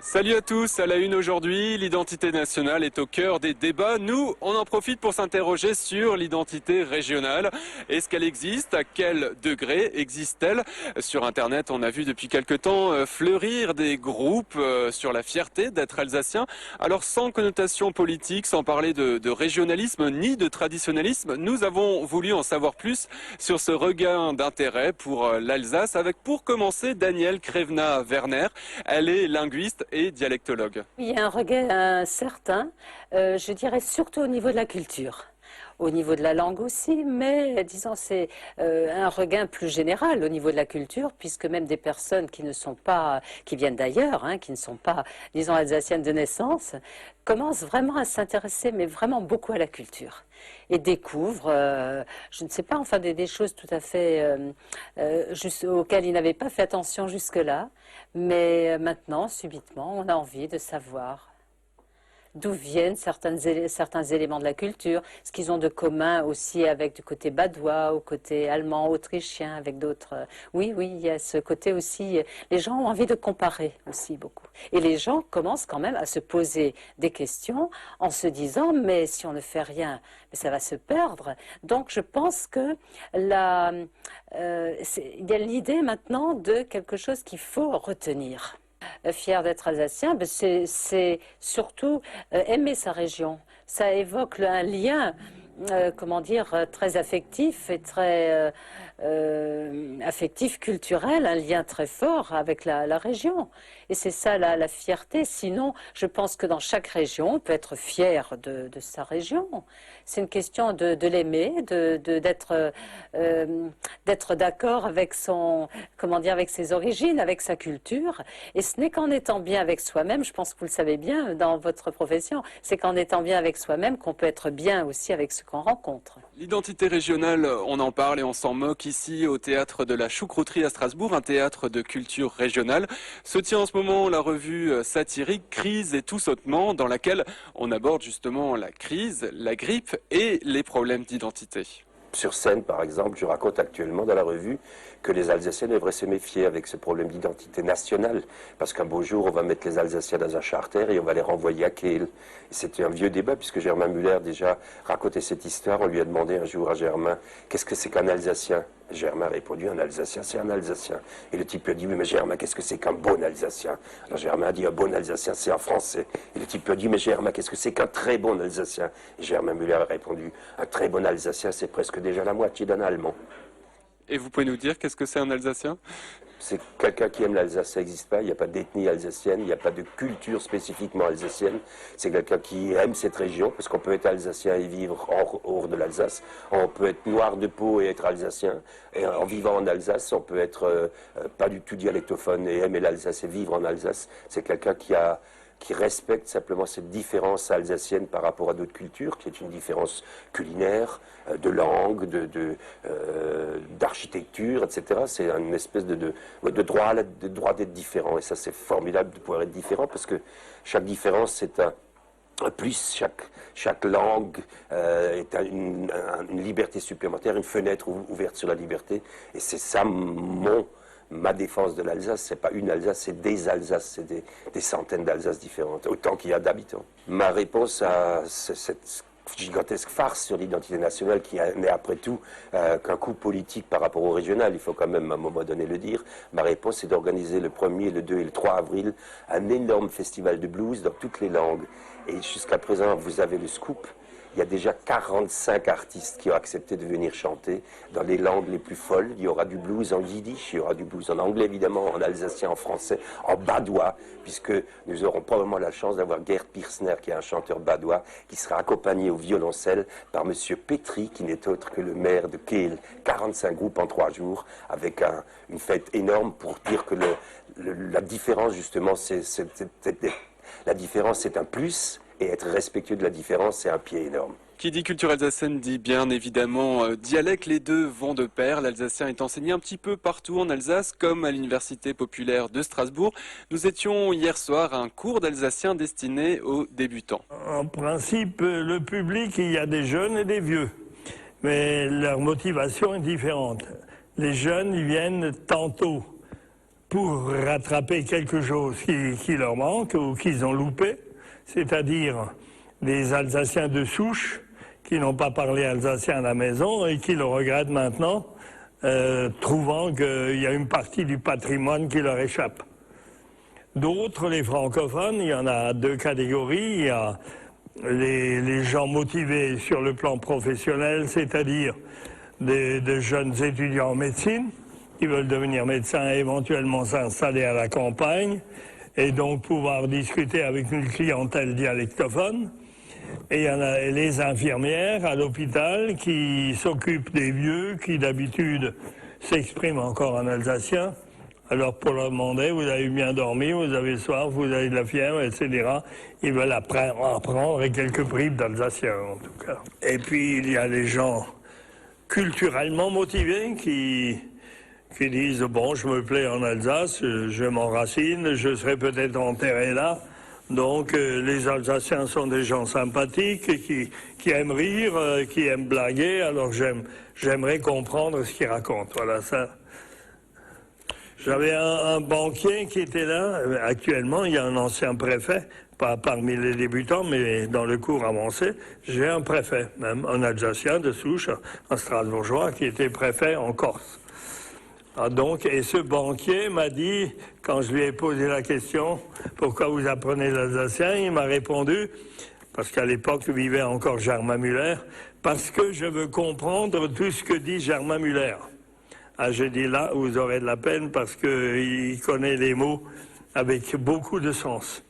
Salut à tous, à la une aujourd'hui, l'identité nationale est au cœur des débats. Nous, on en profite pour s'interroger sur l'identité régionale. Est-ce qu'elle existe? À quel degré existe-t-elle? Sur Internet, on a vu depuis quelque temps fleurir des groupes sur la fierté d'être alsacien. Alors sans connotation politique, sans parler de régionalisme ni de traditionnalisme, nous avons voulu en savoir plus sur ce regain d'intérêt pour l'Alsace avec pour commencer Danielle Krevna-Werner. Elle est linguiste et dialectologue. Il y a un regain certain, je dirais surtout au niveau de la culture. Au niveau de la langue aussi, mais disons c'est un regain plus général au niveau de la culture, puisque même des personnes qui ne sont pas, qui viennent d'ailleurs, qui ne sont pas, disons, alsaciennes de naissance, commencent vraiment à s'intéresser, mais vraiment beaucoup à la culture, et découvrent, je ne sais pas, enfin des choses tout à fait auxquelles ils n'avaient pas fait attention jusque-là, mais maintenant, subitement, on a envie de savoir d'où viennent certains éléments de la culture, ce qu'ils ont de commun aussi avec du côté badois, au côté allemand, autrichien, avec d'autres. Oui, il y a ce côté aussi. Les gens ont envie de comparer aussi beaucoup. Et les gens commencent quand même à se poser des questions en se disant, mais si on ne fait rien, ça va se perdre. Donc je pense que il y a l'idée maintenant de quelque chose qu'il faut retenir. Fier d'être alsacien, c'est surtout aimer sa région. Ça évoque un lien, comment dire, très affectif et très affectif, culturel, un lien très fort avec la région. Et c'est ça la fierté. Sinon, je pense que dans chaque région, on peut être fier de sa région. C'est une question de l'aimer, d'être d'accord avec son, comment dire, avec ses origines, avec sa culture. Et ce n'est qu'en étant bien avec soi-même, je pense que vous le savez bien dans votre profession, c'est qu'en étant bien avec soi-même qu'on peut être bien aussi avec ce qu'on rencontre. L'identité régionale, on en parle et on s'en moque ici au théâtre de la Choucrouterie à Strasbourg, un théâtre de culture régionale. Se tient en ce moment la revue satirique Crise et tout sautement, dans laquelle on aborde justement la crise, la grippe et les problèmes d'identité. Sur scène, par exemple, je raconte actuellement dans la revue que les Alsaciens devraient se méfier avec ce problème d'identité nationale, parce qu'un beau jour, on va mettre les Alsaciens dans un charter et on va les renvoyer à Kehl. C'était un vieux débat, puisque Germain Müller déjà racontait cette histoire. On lui a demandé un jour à Germain, qu'est-ce que c'est qu'un Alsacien? Germain a répondu, un Alsacien, c'est un Alsacien. Et le type lui a dit, mais Germain, qu'est-ce que c'est qu'un bon Alsacien? Alors Germain a dit, un bon Alsacien, c'est un Français. Et le type lui a dit, mais Germain, qu'est-ce que c'est qu'un très bon Alsacien? Et Germain Müller a répondu, un très bon Alsacien, c'est presque déjà la moitié d'un Allemand. Et vous pouvez nous dire qu'est-ce que c'est un Alsacien? C'est quelqu'un qui aime l'Alsace, ça n'existe pas, il n'y a pas d'ethnie alsacienne, il n'y a pas de culture spécifiquement alsacienne. C'est quelqu'un qui aime cette région, parce qu'on peut être alsacien et vivre hors de l'Alsace. On peut être noir de peau et être alsacien. Et en vivant en Alsace, on peut être pas du tout dialectophone et aimer l'Alsace et vivre en Alsace. C'est quelqu'un qui respecte simplement cette différence alsacienne par rapport à d'autres cultures, qui est une différence culinaire, de langue, d'architecture, etc. C'est une espèce de droit d'être différent. Et ça, c'est formidable de pouvoir être différent, parce que chaque différence, c'est un plus, chaque langue est une liberté supplémentaire, une fenêtre ouverte sur la liberté. Et c'est ça ma défense de l'Alsace. C'est pas une Alsace, c'est des Alsaces, c'est des centaines d'Alsaces différentes, autant qu'il y a d'habitants. Ma réponse à cette gigantesque farce sur l'identité nationale qui n'est après tout qu'un coup politique par rapport au régional, il faut quand même à un moment donné le dire. Ma réponse, c'est d'organiser le 1er, le 2 et le 3 avril un énorme festival de blues dans toutes les langues. Et jusqu'à présent, vous avez le scoop. Il y a déjà 45 artistes qui ont accepté de venir chanter dans les langues les plus folles. Il y aura du blues en yiddish, il y aura du blues en anglais évidemment, en alsacien, en français, en badois, puisque nous aurons probablement la chance d'avoir Gerd Pirsner, qui est un chanteur badois, qui sera accompagné au violoncelle par Monsieur Petri, qui n'est autre que le maire de Kehl. 45 groupes en 3 jours, avec une fête énorme pour dire que la différence, justement, la différence, c'est un plus. Et être respectueux de la différence, c'est un pied énorme. Qui dit culture alsacienne dit bien évidemment dialecte, les deux vont de pair. L'alsacien est enseigné un petit peu partout en Alsace, comme à l'Université populaire de Strasbourg. Nous étions hier soir à un cours d'alsacien destiné aux débutants. En principe, le public, il y a des jeunes et des vieux, mais leur motivation est différente. Les jeunes, ils viennent tantôt pour rattraper quelque chose qui leur manque ou qu'ils ont loupé, c'est-à-dire des Alsaciens de souche qui n'ont pas parlé alsacien à la maison et qui le regrettent maintenant, trouvant qu'il y a une partie du patrimoine qui leur échappe. D'autres, les francophones, il y en a deux catégories. Il y a les gens motivés sur le plan professionnel, c'est-à-dire des jeunes étudiants en médecine qui veulent devenir médecins et éventuellement s'installer à la campagne et donc pouvoir discuter avec une clientèle dialectophone. Et il y en a les infirmières à l'hôpital qui s'occupent des vieux, qui d'habitude s'expriment encore en alsacien. Alors pour leur demander, vous avez bien dormi, vous avez soif, vous avez de la fièvre, etc. Ils veulent apprendre et quelques bribes d'alsacien en tout cas. Et puis il y a les gens culturellement motivés qui disent « bon, je me plais en Alsace, je m'enracine, je serai peut-être enterré là ». Donc les Alsaciens sont des gens sympathiques, qui aiment rire, qui aiment blaguer, alors j'aimerais comprendre ce qu'ils racontent. Voilà ça. J'avais un banquier qui était là, actuellement il y a un ancien préfet, pas parmi les débutants, mais dans le cours avancé, j'ai un préfet, même un Alsacien de souche, un Strasbourgeois, qui était préfet en Corse. Ah donc, et ce banquier m'a dit, quand je lui ai posé la question, pourquoi vous apprenez l'alsacien, il m'a répondu, parce qu'à l'époque vivait encore Germain Muller, parce que je veux comprendre tout ce que dit Germain Muller. Ah, je dis là, vous aurez de la peine parce qu'il connaît les mots avec beaucoup de sens.